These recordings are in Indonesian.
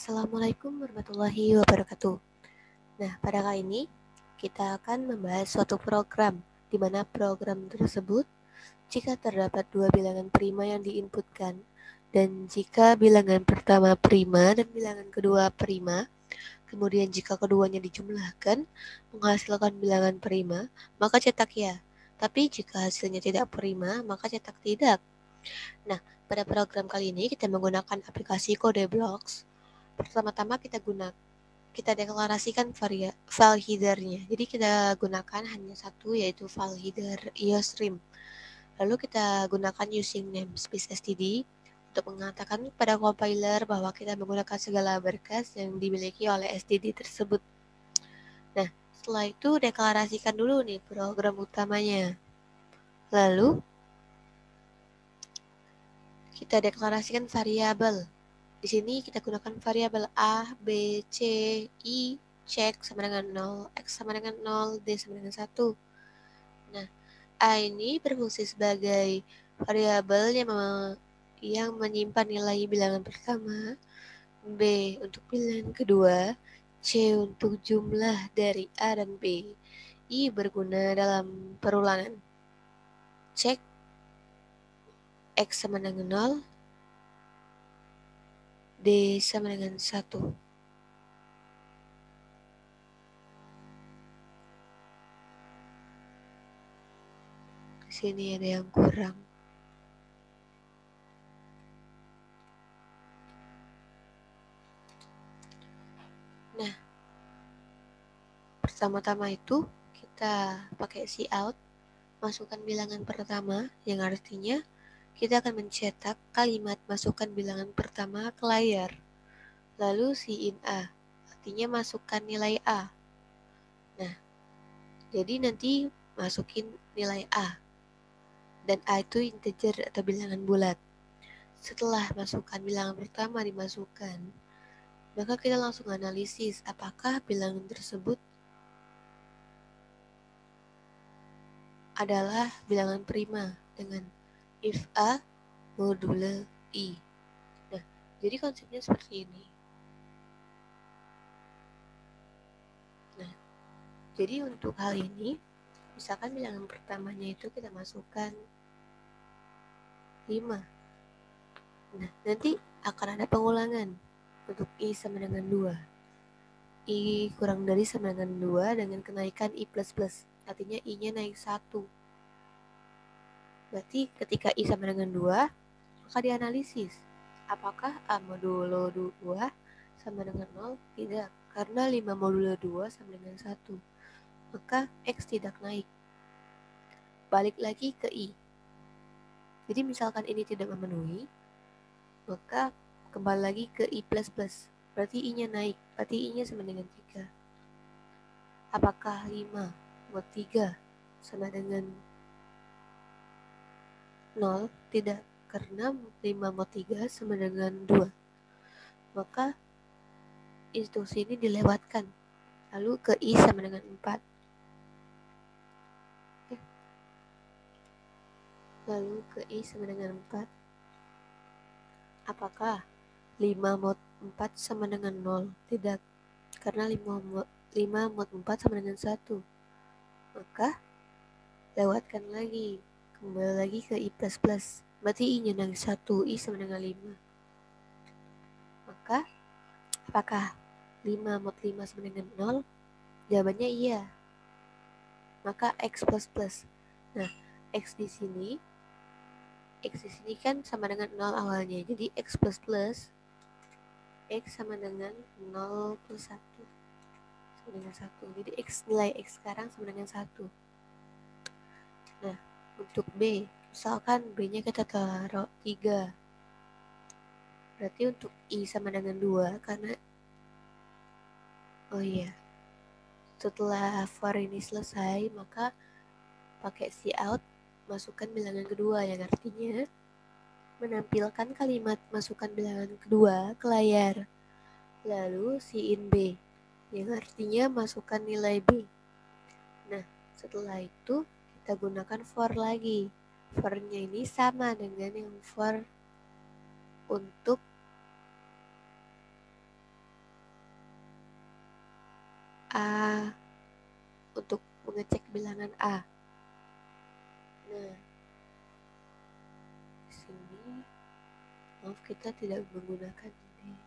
Assalamualaikum warahmatullahi wabarakatuh. Nah, pada kali ini kita akan membahas suatu program di mana program tersebut jika terdapat dua bilangan prima yang diinputkan dan jika bilangan pertama prima dan bilangan kedua prima, kemudian jika keduanya dijumlahkan menghasilkan bilangan prima, maka cetak ya. Tapi jika hasilnya tidak prima, maka cetak tidak. Nah, pada program kali ini kita menggunakan aplikasi Codeblox. Pertama-tama kita deklarasikan file header-nya. Jadi kita gunakan hanya satu, yaitu file header iostream. Lalu kita gunakan using namespace std untuk mengatakan pada compiler bahwa kita menggunakan segala berkas yang dimiliki oleh std tersebut. Nah, setelah itu deklarasikan dulu nih program utamanya. Lalu kita deklarasikan variabel. Di sini kita gunakan variabel A, B, C, I, cek sama dengan 0, X sama dengan 0, D sama dengan 1. Nah, A ini berfungsi sebagai variabel yang menyimpan nilai bilangan pertama, B untuk bilangan kedua, C untuk jumlah dari A dan B. I berguna dalam perulangan. Cek X sama dengan 0, D sama dengan 1. Di sini ada yang kurang. Nah, pertama-tama itu kita pakai cout, masukkan bilangan pertama, yang artinya kita akan mencetak kalimat masukkan bilangan pertama ke layar. Lalu in A, artinya masukkan nilai A. Nah, jadi nanti masukin nilai A. Dan A itu integer atau bilangan bulat. Setelah masukkan bilangan pertama dimasukkan, maka kita langsung analisis apakah bilangan tersebut adalah bilangan prima dengan if A module I. Nah, jadi konsepnya seperti ini. Nah, jadi untuk hal ini, misalkan bilangan pertamanya itu kita masukkan 5. Nah, nanti akan ada pengulangan untuk I sama dengan 2. I kurang dari sama dengan 2 dengan kenaikan I++. Artinya I-nya naik 1. Berarti ketika I sama dengan 2, maka dianalisis. Apakah A modulo 2 sama dengan 0? Tidak, karena 5 modulo 2 sama dengan 1. Maka X tidak naik. Balik lagi ke I. Jadi misalkan ini tidak memenuhi, maka kembali lagi ke I++. Berarti I-nya naik. Berarti I-nya sama dengan 3. Apakah 5 mod 3 sama dengan 0? Tidak, karena 5 mod 3 sama dengan 2. Maka instruksi ini dilewatkan. Lalu ke I sama dengan 4. Lalu ke I sama dengan 4. Apakah 5 mod 4 sama dengan 0? Tidak, karena 5 mod 4 sama dengan 1. Maka lewatkan lagi, kembali lagi ke I++. Berarti I-nya naik 1, I sama dengan 5. Maka apakah 5 mod 5 sama dengan 0? Jawabannya iya. Maka X++. Nah, X di sini kan sama dengan 0 awalnya. Jadi X++, X sama dengan 0 plus 1. Sama dengan 1. Jadi nilai X sekarang sama dengan 1. Nah, untuk B, misalkan B-nya kita taruh 3. Berarti untuk I sama dengan 2, karena setelah for ini selesai, maka pakai cout, masukkan bilangan kedua, yang artinya menampilkan kalimat masukkan bilangan kedua ke layar. Lalu in B, yang artinya masukkan nilai B. Nah, setelah itu kita gunakan for lagi. For-nya ini sama dengan yang for untuk A untuk mengecek bilangan A. Nah, di sini maaf kita tidak menggunakan ini.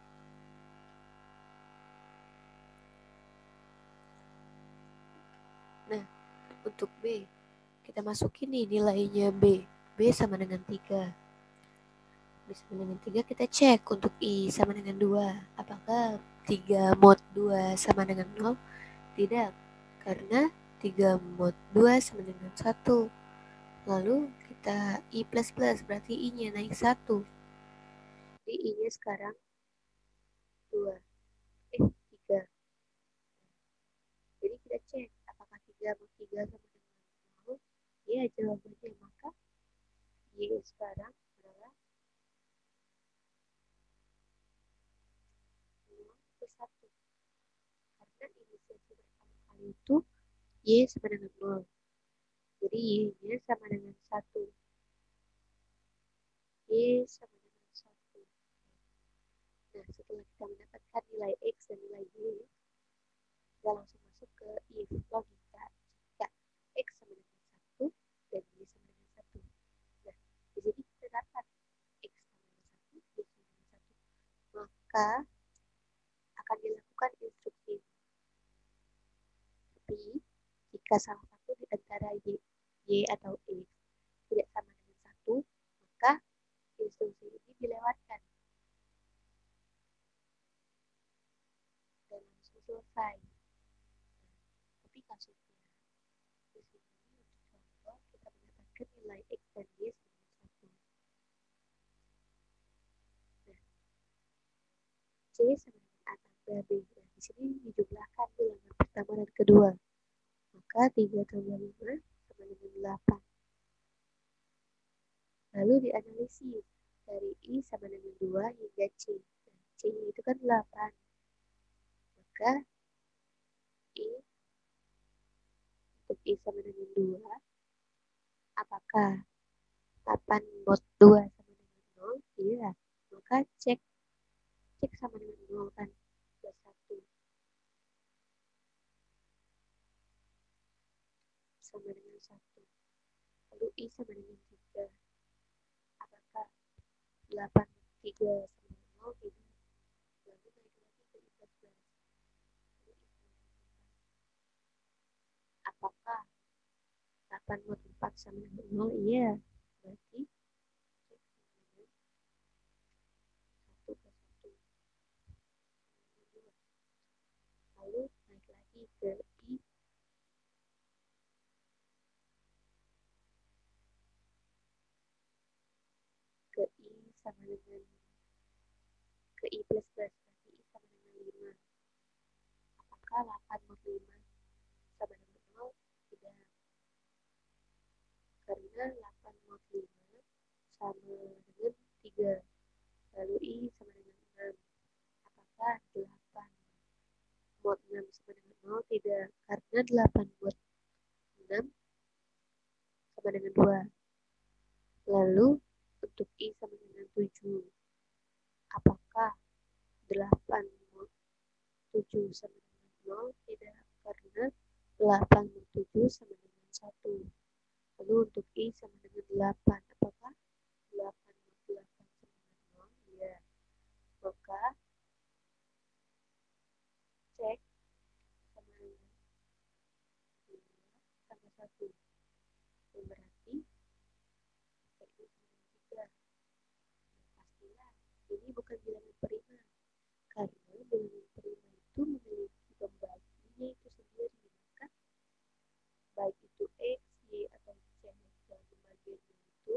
Nah, untuk B, kita masukin nih nilainya B. B sama dengan 3. B sama dengan 3 kita cek untuk I sama dengan 2. Apakah 3 mod 2 sama dengan 0? Tidak, karena 3 mod 2 sama dengan 1. Lalu kita I++, berarti I-nya naik 1. Jadi I-nya sekarang 3. Jadi kita cek apakah 3 mod 3 sama dengan 0. Ya, jawabannya maka Y sekarang adalah 0+1. Karena inisiasi pertama kali itu Y sama dengan 0. Jadi Y-nya sama dengan 1. Y sama dengan 1. Nah, setelah kita mendapatkan nilai X dan nilai Y, kita langsung masuk ke if logika. Jika X sama dengan 1 dan Y sama dengan 1. Nah, di sini kita dapat X sama dengan 1, Y sama dengan 1. Maka akan dilakukan instruksi. Tapi, jika salah satu di antara Y atau X tidak sama dengan 1, maka instruksi ini dilewatkan dan langsung selesai. Tapi kasusnya di sini untuk contoh kita mendapatkan nilai X dan Y sama dengan 1. Nah, C sama dengan A tambah B. Nah, di sini dijumlahkan bilangan pertama dan kedua. Maka 3 tambah 5 sama dengan 8. Lalu dianalisis dari I sama dengan 2 hingga C. Nah, C itu kan 8. Maka untuk I sama dengan 2, apakah 8 mod 2 sama dengan 0? Iya. Maka cek sama dengan 0 kan. Plus 1 sama dengan 1. Lalu I sama dengan 3. Apakah 8 mod 3 sama dengan 0? Tidak. Lalu naik lagi ke I plus plus. Apakah 8 mod 4 sama dengan 0? Iya. Berarti cek sama dengan 1 plus 1. Lalu naik lagi ke I sama dengan ke I plus plus. Berarti I sama dengan 5. Apakah 8 mod 5 sama dengan 0? Tidak. Karena 8 mod 5 sama dengan 3. Lalu I sama dengan 6. Apakah 8 mod 6 sama dengan 0? Tidak. Karena 8 mod 6 sama dengan 2. Lalu untuk I sama dengan 7. Apakah 8 mod 7 sama dengan 0? Tidak. Karena 8 mod 7 sama dengan 1. Lalu untuk I sama dengan 8. Apakah 8 mod 8 sama dengan 0? Iya. Maka cek sama dengan 2 tambah 1. Yang berarti cek I sama dengan 3. Pastilah ini bukan bilangan prima. Karena bilangan prima itu memiliki pembaginya itu sendiri. Maka baik itu X, Y, atau Z dan pembagiannya itu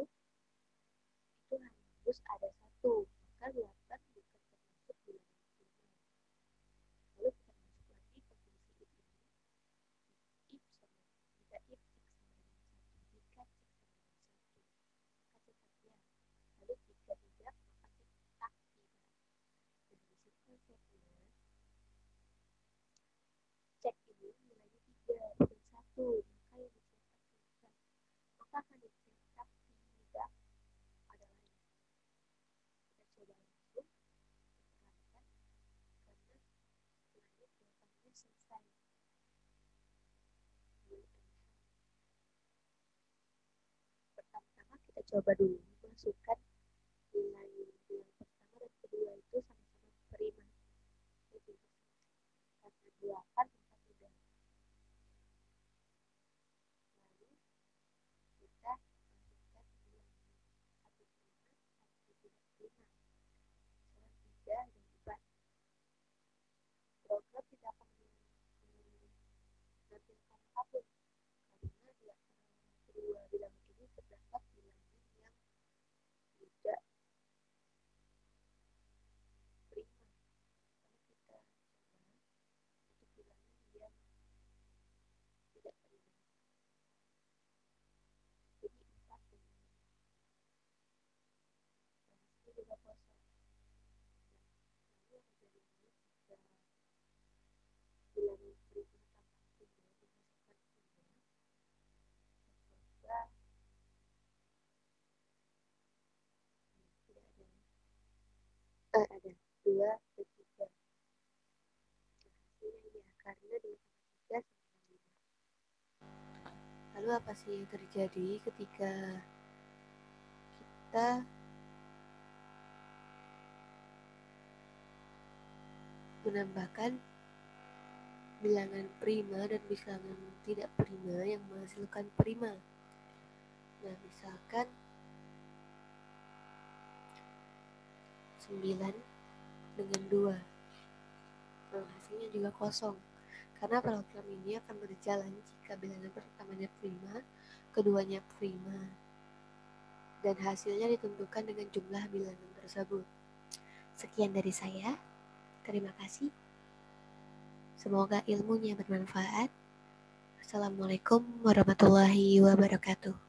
harus ada 1. Maka 8 bukan termasuk coba dulu masukkan nilai yang pertama dan kedua itu sama-sama prima. Jadi karena 8 maka tidak. Lalu kita masukkan nilai satu prima, satu tidak prima. Misalnya 3 dan 4. Program tidak akan menampilkan apapun karena di antara kedua bilangan ini terdapat bilangan yang tidak prima. Lalu kita coba untuk bilangan yang tidak prima. Jadi 4 dengan hasilnya juga kosong. Lalu apa jadinya jika bilangan prima tampak prima dimasukkan prima? Coba tidak ada. Ada 2 dan 3. Nah, hasilnya ya karena 2 tambah 3 sama dengan 5. Lalu apa sih yang terjadi ketika kita menambahkan bilangan prima dan bilangan tidak prima yang menghasilkan prima? Nah, misalkan 9 dengan 2. Nah, hasilnya juga kosong. Karena program ini akan berjalan jika bilangan pertamanya prima, keduanya prima, dan hasilnya ditentukan dengan jumlah bilangan tersebut. Sekian dari saya. Terima kasih. Semoga ilmunya bermanfaat. Assalamualaikum warahmatullahi wabarakatuh.